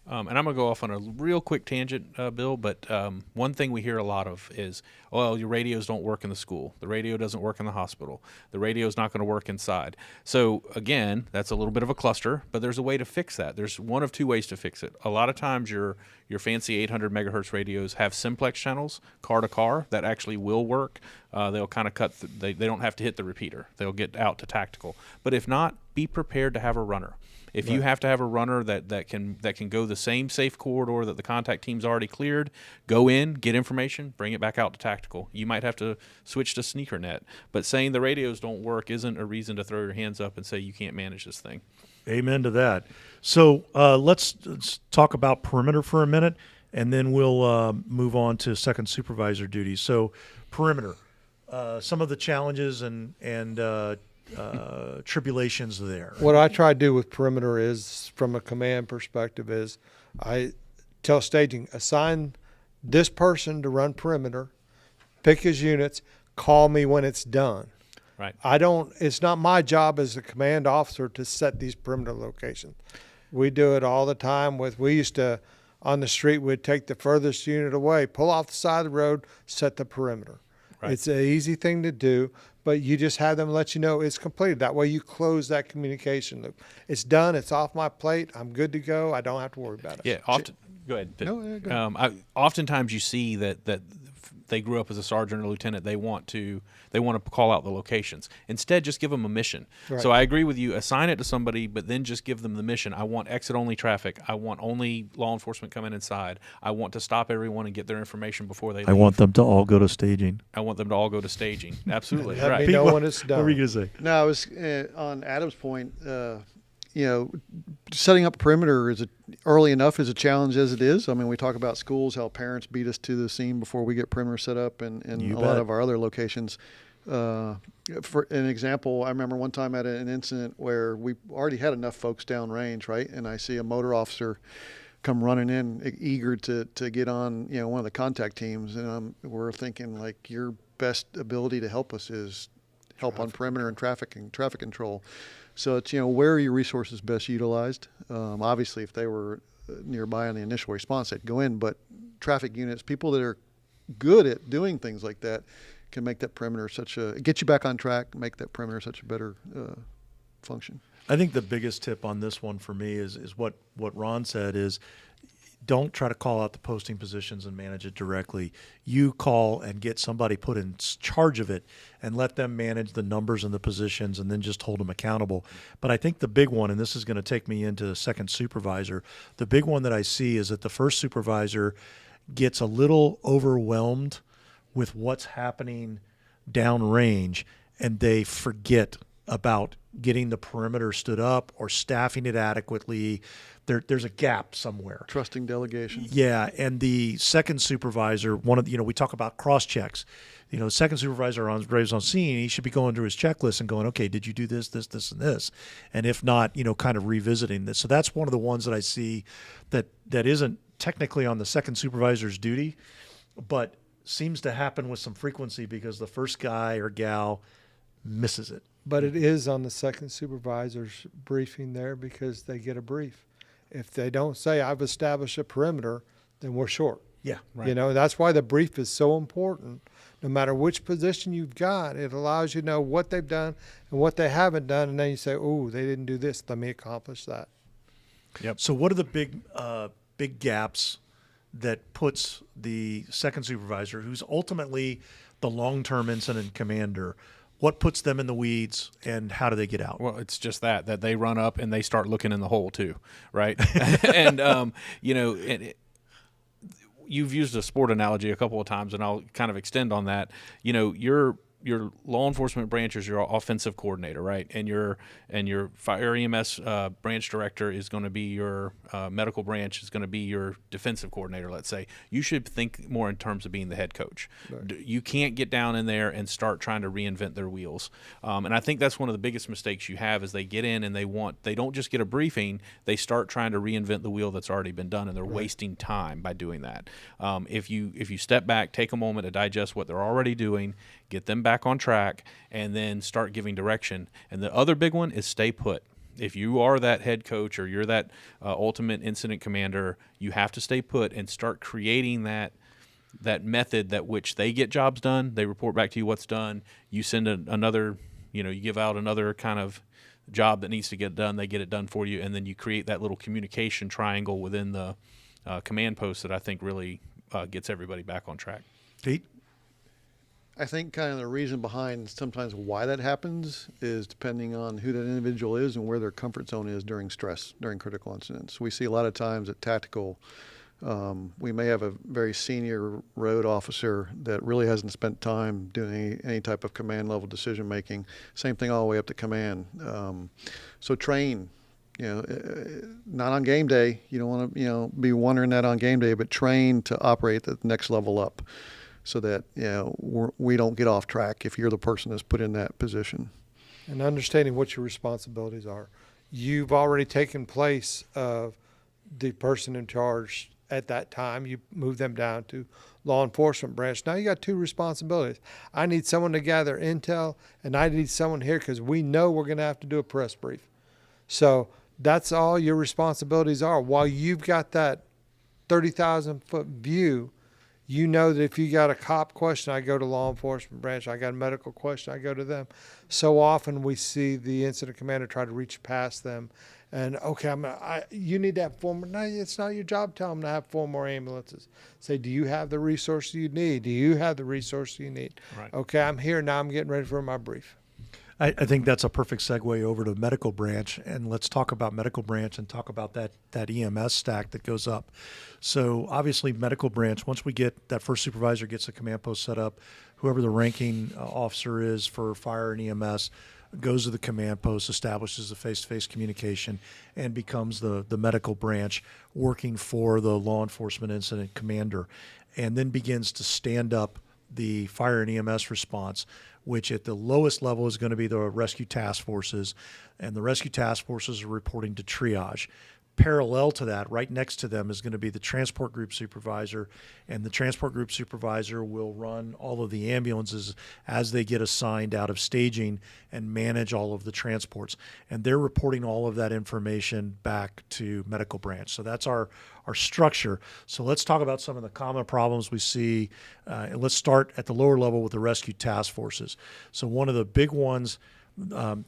And I'm going to go off on a real quick tangent, Bill, but one thing we hear a lot of is, well, your radios don't work in the school. The radio doesn't work in the hospital. The radio's not going to work inside. So, again, that's a little bit of a cluster, but there's a way to fix that. There's one of two ways to fix it. A lot of times your fancy 800 megahertz radios have simplex channels, car to car, that actually will work. They'll kind of cut, they don't have to hit the repeater. They'll get out to tactical. But if not, be prepared to have a runner. If you have to have a runner that can go the same safe corridor that the contact team's already cleared, go in, get information, bring it back out to tactical. You might have to switch to sneaker net, but saying the radios don't work isn't a reason to throw your hands up and say you can't manage this thing. Amen to that. So let's talk about perimeter for a minute, and then we'll move on to second supervisor duties. So perimeter, some of the challenges and tribulations there. What I try to do with perimeter is, from a command perspective, is I tell staging, assign this person to run perimeter, pick his units, call me when it's done. Right. It's not my job as a command officer to set these perimeter locations. We do it all the time we used to, on the street, we'd take the furthest unit away, pull off the side of the road, set the perimeter. Right. It's an easy thing to do, but you just have them let you know it's completed. That way you close that communication loop. It's done. It's off my plate. I'm good to go. I don't have to worry about it. Yeah. Go ahead. No, go ahead. Oftentimes you see that they grew up as a sergeant or lieutenant. They want to call out the locations. Instead, just give them a mission. Right. So I agree with you. Assign it to somebody, but then just give them the mission. I want exit-only traffic. I want only law enforcement coming inside. I want to stop everyone and get their information before they leave. I want them to all go to staging. Absolutely. Let right. me know when it's done. What were you going to say? No, I was on Adam's point. Setting up perimeter early enough is a challenge as it is. I mean, we talk about schools, how parents beat us to the scene before we get perimeter set up, and lot of our other locations. For an example, I remember one time at an incident where we already had enough folks downrange, right? And I see a motor officer come running in, eager to get on, one of the contact teams, and we're thinking, like, your best ability to help us is help on perimeter and traffic control. So it's, where are your resources best utilized? Obviously, if they were nearby on the initial response, they'd go in. But traffic units, people that are good at doing things like that, can make that perimeter get you back on track, make that perimeter such a better function. I think the biggest tip on this one for me is what Ron said is, don't try to call out the posting positions and manage it directly. You call and get somebody put in charge of it and let them manage the numbers and the positions, and then just hold them accountable. But I think the big one, and this is going to take me into the second supervisor, the big one that I see is that the first supervisor gets a little overwhelmed with what's happening downrange, and they forget about getting the perimeter stood up or staffing it adequately. There's a gap somewhere. Trusting delegation. Yeah, and the second supervisor, we talk about cross checks. The second supervisor arrives on scene, he should be going through his checklist and going, okay, did you do this, this, this, and this? And if not, kind of revisiting this. So that's one of the ones that I see that isn't technically on the second supervisor's duty, but seems to happen with some frequency because the first guy or gal misses it. But it is on the second supervisor's briefing there, because they get a brief. If they don't say, I've established a perimeter, then we're short. Yeah, right. That's why the brief is so important. No matter which position you've got, it allows you to know what they've done and what they haven't done. And then you say, oh, they didn't do this. Let me accomplish that. Yep. So what are the big gaps that puts the second supervisor, who's ultimately the long-term incident commander, what puts them in the weeds, and how do they get out? Well, it's just that they run up and they start looking in the hole too, right? And you've used a sport analogy a couple of times, and I'll kind of extend on that. Your law enforcement branch is your offensive coordinator, right? And your fire EMS branch director is going to be your medical branch is going to be your defensive coordinator, let's say. You should think more in terms of being the head coach. Right. You can't get down in there and start trying to reinvent their wheels. And I think that's one of the biggest mistakes you have is they get in and they don't just get a briefing, they start trying to reinvent the wheel that's already been done, and they're wasting time by doing that. If you step back, take a moment to digest what they're already doing, get them back on track, and then start giving direction. And the other big one is stay put. If you are that head coach or you're that ultimate incident commander, you have to stay put and start creating that method that which they get jobs done. They report back to you what's done. You send another, you give out another kind of job that needs to get done. They get it done for you, and then you create that little communication triangle within the command post that I think really gets everybody back on track. Pete? I think kind of the reason behind sometimes why that happens is depending on who that individual is and where their comfort zone is during stress, during critical incidents. We see a lot of times at tactical, we may have a very senior road officer that really hasn't spent time doing any type of command level decision making. Same thing all the way up to command. So train, not on game day. You don't want to, be wondering that on game day, but train to operate the next level up, so that we don't get off track if you're the person that's put in that position. And understanding what your responsibilities are. You've already taken place of the person in charge at that time. You move them down to law enforcement branch. Now you got two responsibilities. I need someone to gather intel, and I need someone here because we know we're going to have to do a press brief. So that's all your responsibilities are. While you've got that 30,000-foot view, you know that if you got a cop question, I go to law enforcement branch. I got a medical question, I go to them. So often we see the incident commander try to reach past them. And, okay, you need to have 4 more. No, it's not your job. Tell them to have 4 more ambulances. Say, do you have the resources you need? Do you have the resources you need? Right. Okay, I'm here now. I'm getting ready for my brief. I think that's a perfect segue over to medical branch, and let's talk about medical branch and talk about that EMS stack that goes up. So obviously medical branch, once we get that first supervisor gets a command post set up, whoever the ranking officer is for fire and EMS goes to the command post, establishes a face-to-face communication, and becomes the medical branch working for the law enforcement incident commander, and then begins to stand up the fire and EMS response, which at the lowest level is going to be the rescue task forces, and the rescue task forces are reporting to triage. Parallel to that, right next to them, is going to be the transport group supervisor, and the transport group supervisor will run all of the ambulances as they get assigned out of staging and manage all of the transports. And they're reporting all of that information back to medical branch. So that's our structure. So let's talk about some of the common problems we see. And let's start at the lower level with the rescue task forces. So one of the big ones,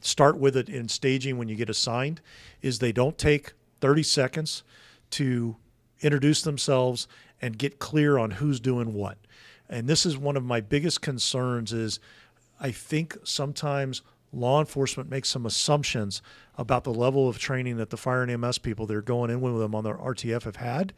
start with it in staging when you get assigned, is they don't take 30 seconds to introduce themselves and get clear on who's doing what. And this is one of my biggest concerns is I think sometimes law enforcement makes some assumptions about the level of training that the fire and EMS people that are going in with them on their RTF have had.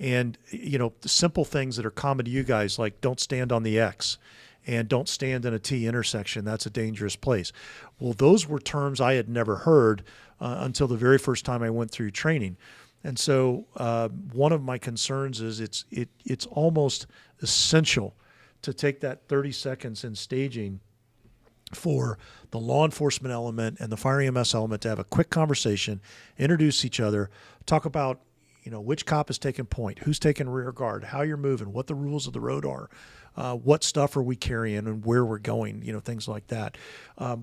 And, the simple things that are common to you guys, like don't stand on the X and don't stand in a T intersection. That's a dangerous place. Well, those were terms I had never heard until the very first time I went through training. And so one of my concerns is it's almost essential to take that 30 seconds in staging for the law enforcement element and the fire EMS element to have a quick conversation, introduce each other, talk about which cop is taking point, who's taking rear guard, how you're moving, what the rules of the road are, what stuff are we carrying and where we're going, things like that.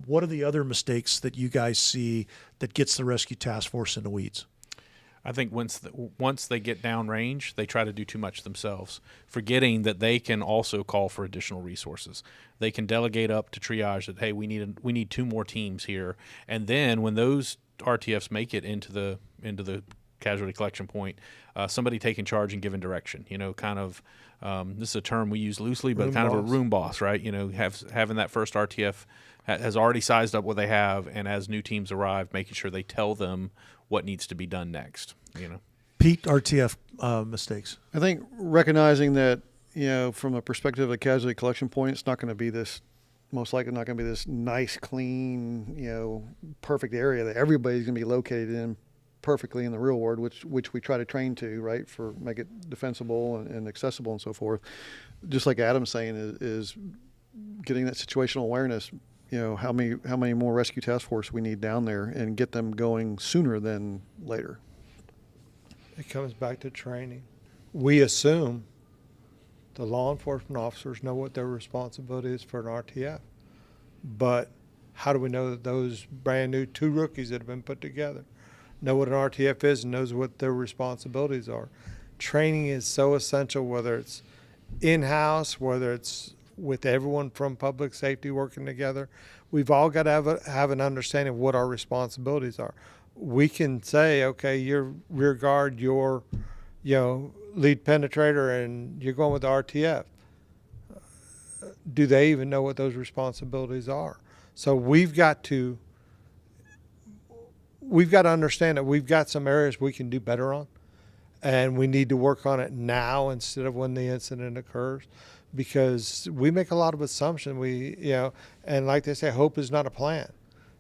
What are the other mistakes that you guys see that gets the rescue task force in the weeds? I think once they get downrange, they try to do too much themselves, forgetting that they can also call for additional resources. They can delegate up to triage that, hey, we need 2 more teams here, and then when those RTFs make it into the casualty collection point, somebody taking charge and giving direction. This is a term we use loosely, but kind of a room boss, right? Having that first RTF has already sized up what they have, and as new teams arrive, making sure they tell them what needs to be done next. Pete, RTF mistakes. I think recognizing that from a perspective of a casualty collection point, it's not going to be this. Most likely not going to be this nice, clean, perfect area that everybody's going to be located in perfectly in the real world, which we try to train to, right, for make it defensible and accessible and so forth. Just like Adam's saying, is getting that situational awareness. How many more rescue task force we need down there, and get them going sooner than later. It comes back to training. We assume the law enforcement officers know what their responsibility is for an RTF, but How do we know that those brand new 2 rookies that have been put together know what an RTF is and knows what their responsibilities are? Training is so essential, whether it's in-house, whether it's with everyone from public safety working together. We've all got to have an understanding of what our responsibilities are. We can say, okay, you're rear guard, you're, lead penetrator, and you're going with the RTF. Do they even know what those responsibilities are? So we've got to understand that we've got some areas we can do better on, and we need to work on it now instead of when the incident occurs, because we make a lot of assumptions. And like they say, hope is not a plan.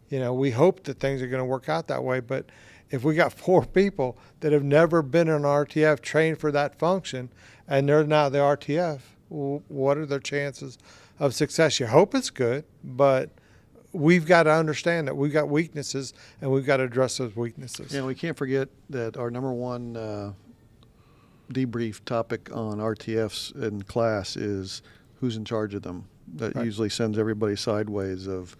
We hope that things are going to work out that way, but if we got 4 people that have never been in an RTF trained for that function, and they're now the RTF, what are their chances of success? You hope it's good, but we've got to understand that we've got weaknesses, and we've got to address those weaknesses. Yeah, we can't forget that our number one debrief topic on RTFs in class is who's in charge of them. That Right. usually sends everybody sideways of,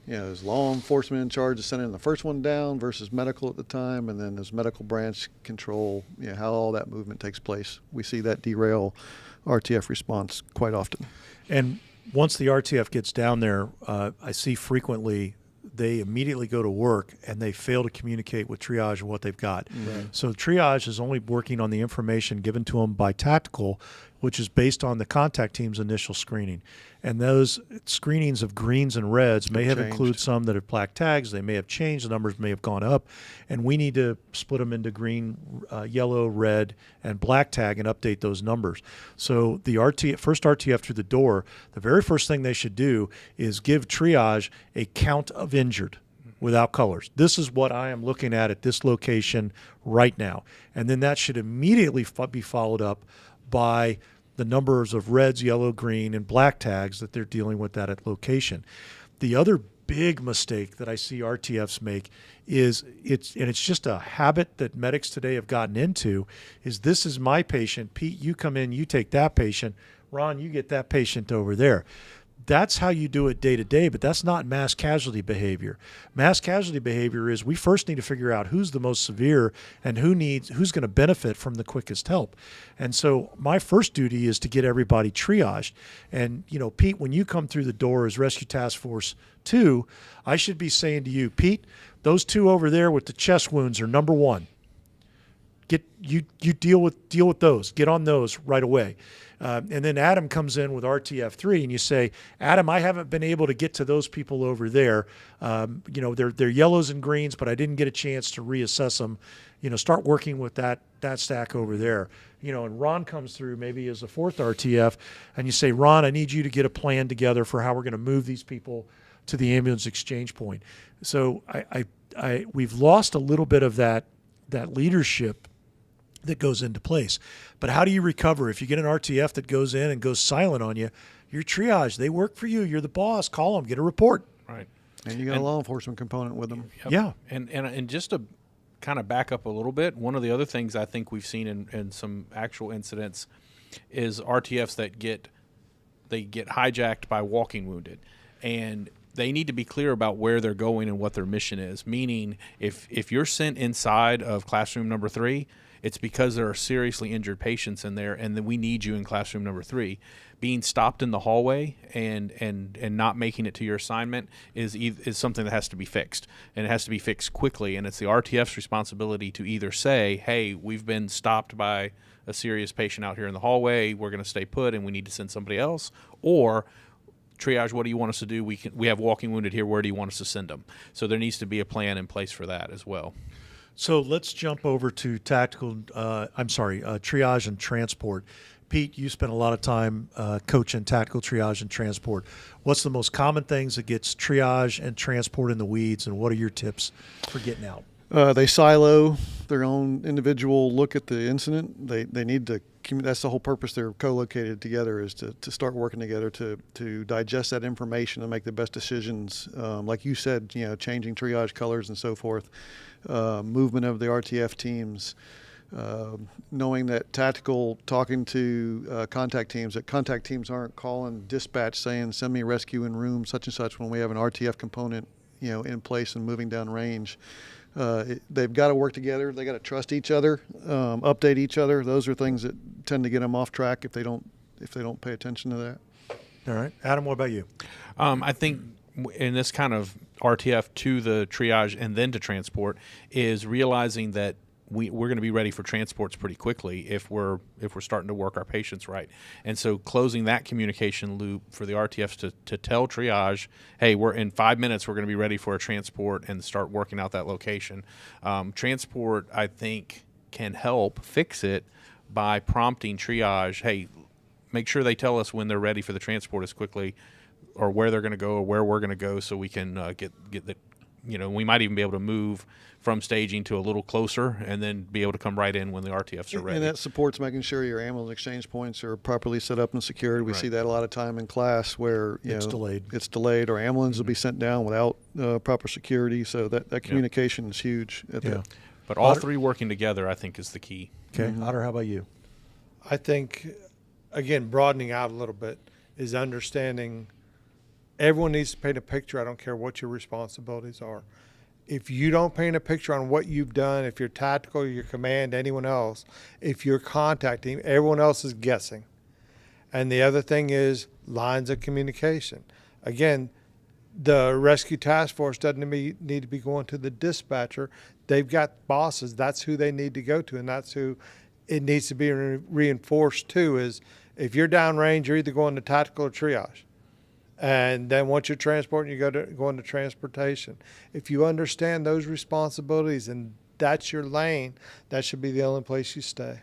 is law enforcement in charge of sending the first one down versus medical at the time, and then does medical branch control, how all that movement takes place. We see that derail RTF response quite often. And once the RTF gets down there, I see frequently they immediately go to work and they fail to communicate with triage what they've got. Right. So triage is only working on the information given to them by tactical, which is based on the contact team's initial screening. And those screenings of greens and reds may have Changed. included some that have black tags. They may have changed. The numbers may have gone up. And we need to split them into green, yellow, red, and black tag and update those numbers. So the first RTF through the door, the very first thing they should do is give triage a count of injured without colors. This is what I am looking at this location right now. And then that should immediately be followed up by the numbers of reds, yellow, green, and black tags that they're dealing with that at location. The other big mistake that I see RTFs make is it's just a habit that medics today have gotten into, is this is my patient. Pete, you come in, you take that patient. Ron, you get that patient over there. That's how you do it day to day, but that's not mass casualty behavior. Mass casualty behavior is we first need to figure out who's the most severe and who's going to benefit from the quickest help. And so my first duty is to get everybody triaged. And, Pete, when you come through the door as Rescue Task Force 2, I should be saying to you, Pete, those 2 over there with the chest wounds are number 1. You deal with those. Get on those right away. And then Adam comes in with RTF3, and you say, Adam, I haven't been able to get to those people over there. They're yellows and greens, but I didn't get a chance to reassess them. Start working with that stack over there. And Ron comes through maybe as a 4th RTF, and you say, Ron, I need you to get a plan together for how we're going to move these people to the ambulance exchange point. So we've lost a little bit of that leadership that goes into place. But how do you recover if you get an RTF that goes in and goes silent on you? You're triage. They work for you. You're the boss. Call them. Get a report. Right. And you got a law enforcement component with them. Yep. Yeah. And just to kind of back up a little bit, one of the other things I think we've seen in some actual incidents is RTFs that get hijacked by walking wounded. And they need to be clear about where they're going and what their mission is. Meaning, if you're sent inside of classroom number 3, it's because there are seriously injured patients in there, and then we need you in classroom number 3. Being stopped in the hallway and not making it to your assignment is something that has to be fixed, and it has to be fixed quickly. And it's the RTF's responsibility to either say, "Hey, we've been stopped by a serious patient out here in the hallway. We're going to stay put, and we need to send somebody else," or triage, what do you want us to do? We have walking wounded here. Where do you want us to send them? So there needs to be a plan in place for that as well. So let's jump over to triage and transport. Pete, you spent a lot of time coaching tactical triage and transport. What's the most common things that gets triage and transport in the weeds, and what are your tips for getting out? They silo their own individual look at the incident. They need to. That's the whole purpose. They're co-located together is to start working together to digest that information and make the best decisions. Like you said, changing triage colors and so forth. Movement of the RTF teams. knowing that tactical talking to contact teams, that contact teams aren't calling dispatch saying send me rescue in room such and such when we have an RTF component in place and moving down range. They've got to work together. They got to trust each other, update each other. Those are things that tend to get them off track if they don't pay attention to that. All right, Adam, what about you? I think in this kind of RTF to the triage and then to transport is realizing that we're going to be ready for transports pretty quickly if we're starting to work our patients right. And so closing that communication loop for the RTFs to tell triage, hey, we're in 5 minutes, we're going to be ready for a transport, and start working out that location. Transport, I think, can help fix it by prompting triage, hey, make sure they tell us when they're ready for the transport as quickly, or where they're going to go, or where we're going to go, so we can get the, we might even be able to move from staging to a little closer, and then be able to come right in when the RTFs are ready. And that supports making sure your ambulance exchange points are properly set up and secured. We Right. see that a lot of time in class where It's delayed. It's delayed, or ambulance will be sent down without proper security. So that communication is huge. But all three working together, I think, is the key. Okay, Otter, how about you? I think, again, broadening out a little bit is understanding everyone needs to paint a picture. I don't care what your responsibilities are. If you don't paint a picture on what you've done, if you're tactical, your command, anyone else, if you're contacting, everyone else is guessing. And the other thing is lines of communication. Again, the rescue task force doesn't need to be going to the dispatcher. They've got bosses. That's who they need to go to, and that's who it needs to be reinforced to. Is if you're downrange, you're either going to tactical or triage. And then once you're transporting, you go into transportation. If you understand those responsibilities and that's your lane, that should be the only place you stay.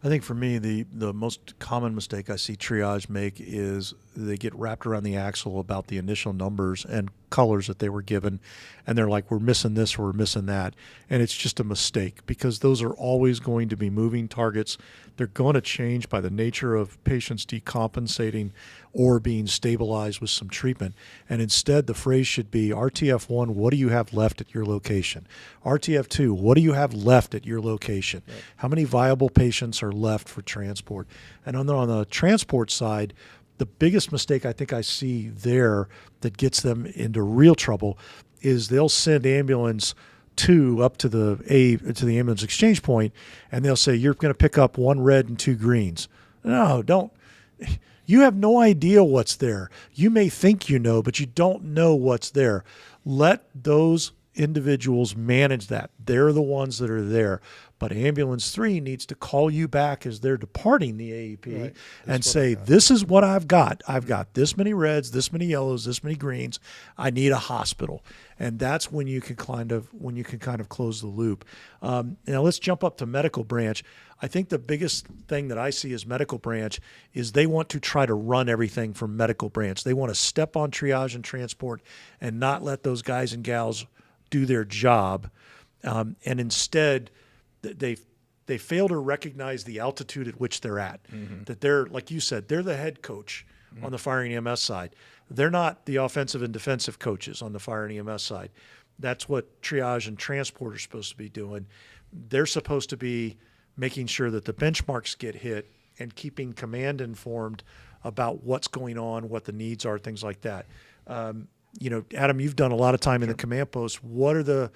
I think for me, the most common mistake I see triage make is they get wrapped around the axle about the initial numbers and colors that they were given, and they're like, we're missing this or we're missing that. And it's just a mistake, because those are always going to be moving targets. They're going to change by the nature of patients decompensating or being stabilized with some treatment. And instead, the phrase should be RTF1, what do you have left at your location? RTF2, what do you have left at your location? Right. How many viable patients are left for transport? And on the transport side, the biggest mistake I think I see there that gets them into real trouble is they'll send ambulance 2 up to the ambulance exchange point, and they'll say, you're going to pick up 1 red and 2 greens. No, don't. You have no idea what's there. You may think you know, but you don't know what's there. Let those individuals manage that. They're the ones that are there. But ambulance 3 needs to call you back as they're departing the AEP, right, and say, this is what I've got. I've got this many reds, this many yellows, this many greens. I need a hospital. And that's when you can kind of close the loop. Now let's jump up to medical branch. I think the biggest thing that I see as medical branch is they want to try to run everything from medical branch. They want to step on triage and transport and not let those guys and gals do their job. And instead, they fail to recognize the altitude at which they're at. Mm-hmm. That they're, like you said, they're the head coach on the fire and EMS side. They're not the offensive and defensive coaches on the fire and EMS side. That's what triage and transport are supposed to be doing. They're supposed to be making sure that the benchmarks get hit and keeping command informed about what's going on, what the needs are, things like that. Adam, you've done a lot of time in the command post. What are the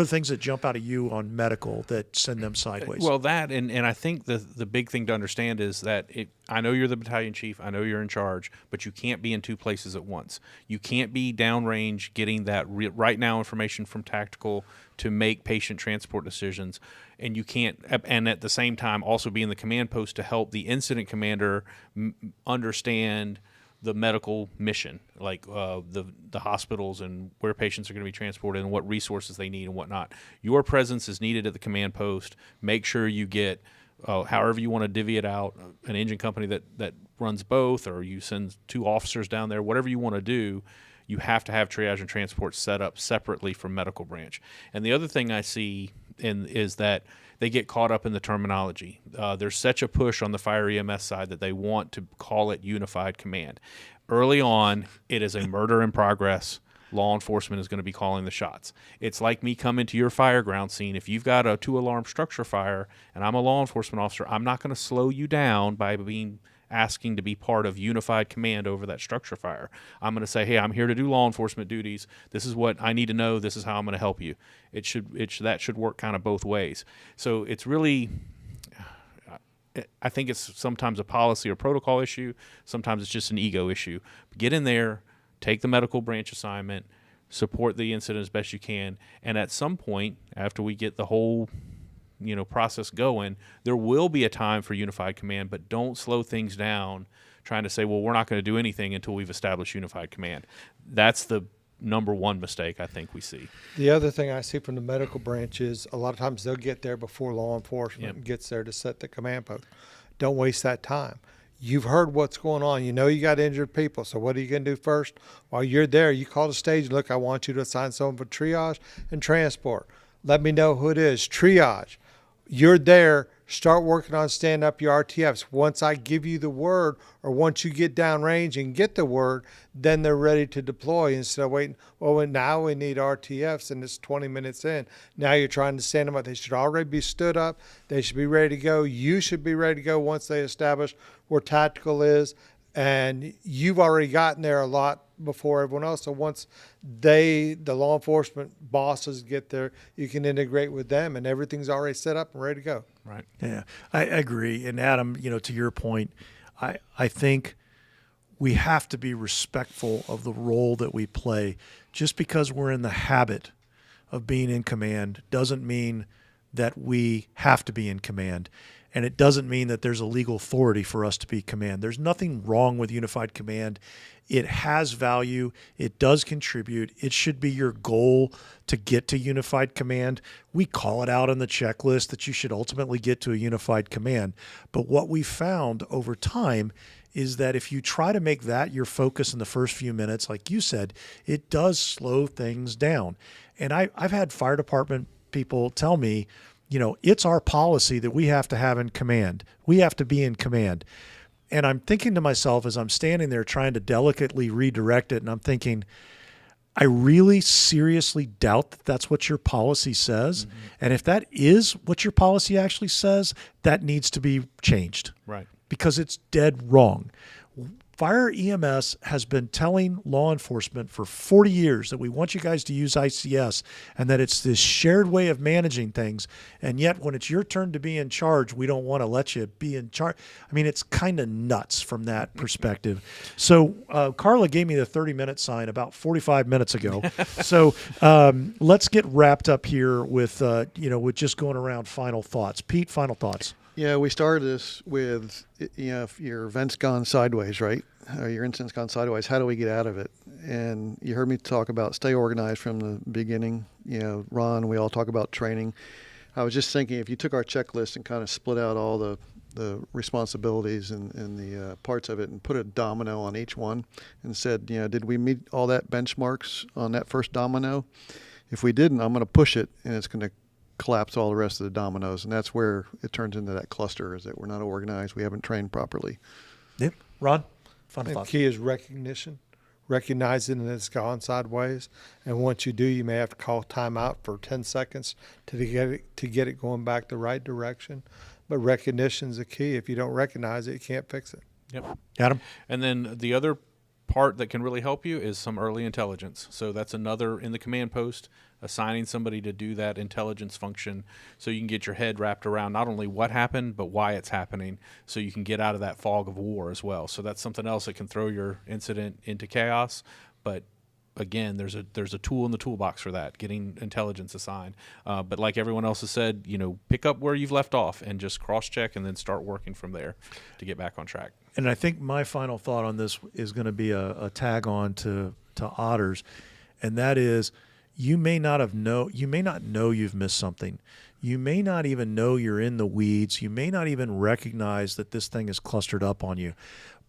things that jump out of you on medical that send them sideways? Well, that and I think the big thing to understand is that I know you're the battalion chief, I know you're in charge, but you can't be in 2 places at once. You can't be downrange getting that right now information from tactical to make patient transport decisions, and you can't, and at the same time also be in the command post to help the incident commander understand the medical mission, like the hospitals and where patients are going to be transported and what resources they need and whatnot. Your presence is needed at the command post. Make sure you get, however you want to divvy it out, an engine company that runs both, or you send 2 officers down there, whatever you want to do. You have to have triage and transport set up separately from medical branch. And the other thing I see is that they get caught up in the terminology. There's such a push on the fire EMS side that they want to call it unified command. Early on, it is a murder in progress. law enforcement is going to be calling the shots. It's like me coming to your fireground scene. If you've got a 2-alarm structure fire and I'm a law enforcement officer, I'm not going to slow you down by asking to be part of unified command over that structure fire. I'm going to say, hey, I'm here to do law enforcement duties. This is what I need to know. This is how I'm going to help you. That should work kind of both ways. So it's really, I think it's sometimes a policy or protocol issue. Sometimes it's just an ego issue. Get in there, take the medical branch assignment, support the incident as best you can, and at some point, after we get the whole process going, there will be a time for unified command, but don't slow things down trying to say, well, we're not going to do anything until we've established unified command. That's the number one mistake I think we see. The other thing I see from the medical branch is a lot of times they'll get there before law enforcement gets there to set the command post. Don't waste that time. You've heard what's going on. You know you got injured people. So what are you going to do first? While you're there, you call the stage. Look, I want you to assign someone for triage and transport. Let me know who it is. Triage. You're there. Start working on standing up your RTFs. Once I give you the word, or once you get downrange and get the word, then they're ready to deploy instead of waiting. Well, now we need RTFs and it's 20 minutes in. Now you're trying to stand them up. They should already be stood up. They should be ready to go. You should be ready to go once they establish where tactical is. And you've already gotten there a lot before everyone else. So once the law enforcement bosses get there, you can integrate with them and everything's already set up and ready to go. Right. Yeah, I agree. And Adam, to your point, I think we have to be respectful of the role that we play. Just because we're in the habit of being in command doesn't mean that we have to be in command. And it doesn't mean that there's a legal authority for us to be command. There's nothing wrong with unified command. It has value. It does contribute. It should be your goal to get to unified command. We call it out in the checklist that you should ultimately get to a unified command. But what we found over time is that if you try to make that your focus in the first few minutes, like you said, it does slow things down. And I've had fire department people tell me, it's our policy that we have to have in command. We have to be in command. And I'm thinking to myself as I'm standing there trying to delicately redirect it, and I'm thinking, I really seriously doubt that that's what your policy says. Mm-hmm. And if that is what your policy actually says, that needs to be changed. Right. Because it's dead wrong. Fire EMS has been telling law enforcement for 40 years that we want you guys to use ICS and that it's this shared way of managing things. And yet when it's your turn to be in charge, we don't want to let you be in charge. I mean, it's kind of nuts from that perspective. So Carla gave me the 30-minute sign about 45 minutes ago. So let's get wrapped up here with, with just going around final thoughts. Pete, final thoughts. Yeah, we started this with, if your event's gone sideways, right? Or your incident's gone sideways, how do we get out of it? And you heard me talk about stay organized from the beginning. Ron, we all talk about training. I was just thinking, if you took our checklist and kind of split out all the responsibilities and the parts of it and put a domino on each one and said, did we meet all that benchmarks on that first domino? If we didn't, I'm going to push it and it's going to collapse all the rest of the dominoes, and that's where it turns into that cluster, is that we're not organized, we haven't trained properly. Yep. Ron, final thought. The key is recognition, recognizing that it's gone sideways, and once you do, you may have to call timeout for 10 seconds to get it going back the right direction. But recognition is the key. If you don't recognize it, you can't fix it. Yep. Adam? And then the other part that can really help you is some early intelligence. So that's another in the command post, assigning somebody to do that intelligence function so you can get your head wrapped around not only what happened, but why it's happening, so you can get out of that fog of war as well. So that's something else that can throw your incident into chaos. But again, there's a tool in the toolbox for that, getting intelligence assigned. But like everyone else has said, pick up where you've left off and just cross-check and then start working from there to get back on track. And I think my final thought on this is going to be a tag on to Otters, and that is you may not know you've missed something. You may not even know you're in the weeds. You may not even recognize that this thing is clustered up on you.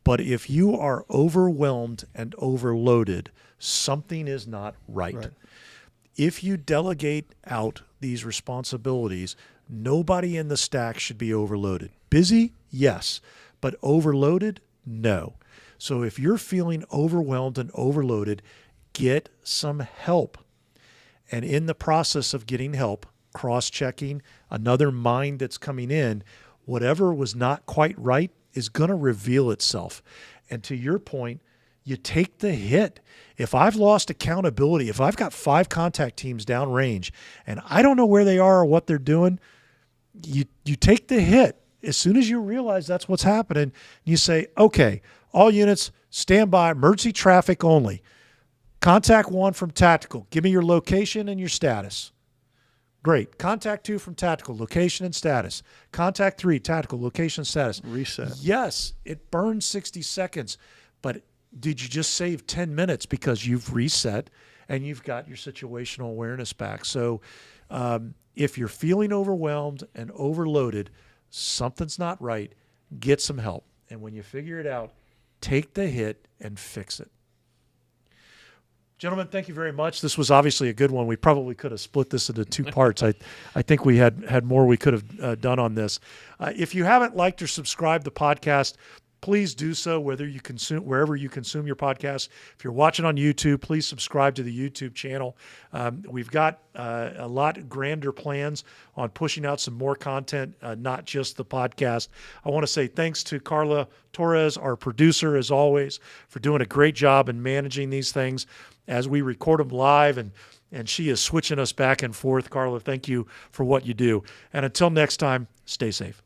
But if you are overwhelmed and overloaded, something is not right. If you delegate out these responsibilities, nobody in the stack should be overloaded. Busy? Yes. But overloaded? No. So if you're feeling overwhelmed and overloaded, get some help. And in the process of getting help, cross-checking, another mind that's coming in, whatever was not quite right is going to reveal itself. And to your point, you take the hit. If I've lost accountability, if I've got 5 contact teams downrange and I don't know where they are or what they're doing, you take the hit. As soon as you realize that's what's happening, you say, okay, all units, stand by, emergency traffic only. Contact 1 from tactical. Give me your location and your status. Great. Contact 2 from tactical, location and status. Contact 3, tactical, location and status. Reset. Yes, it burns 60 seconds, but did you just save 10 minutes because you've reset and you've got your situational awareness back? So if you're feeling overwhelmed and overloaded, something's not right, get some help. And when you figure it out, take the hit and fix it. Gentlemen, thank you very much. This was obviously a good one. We probably could have split this into 2 parts. I think we had more we could have done on this. If you haven't liked or subscribed the podcast, please do so wherever you consume your podcast. If you're watching on YouTube, please subscribe to the YouTube channel. We've got a lot grander plans on pushing out some more content, not just the podcast. I want to say thanks to Carla Torres, our producer, as always, for doing a great job in managing these things as we record them live, and she is switching us back and forth. Carla, thank you for what you do. And until next time, stay safe.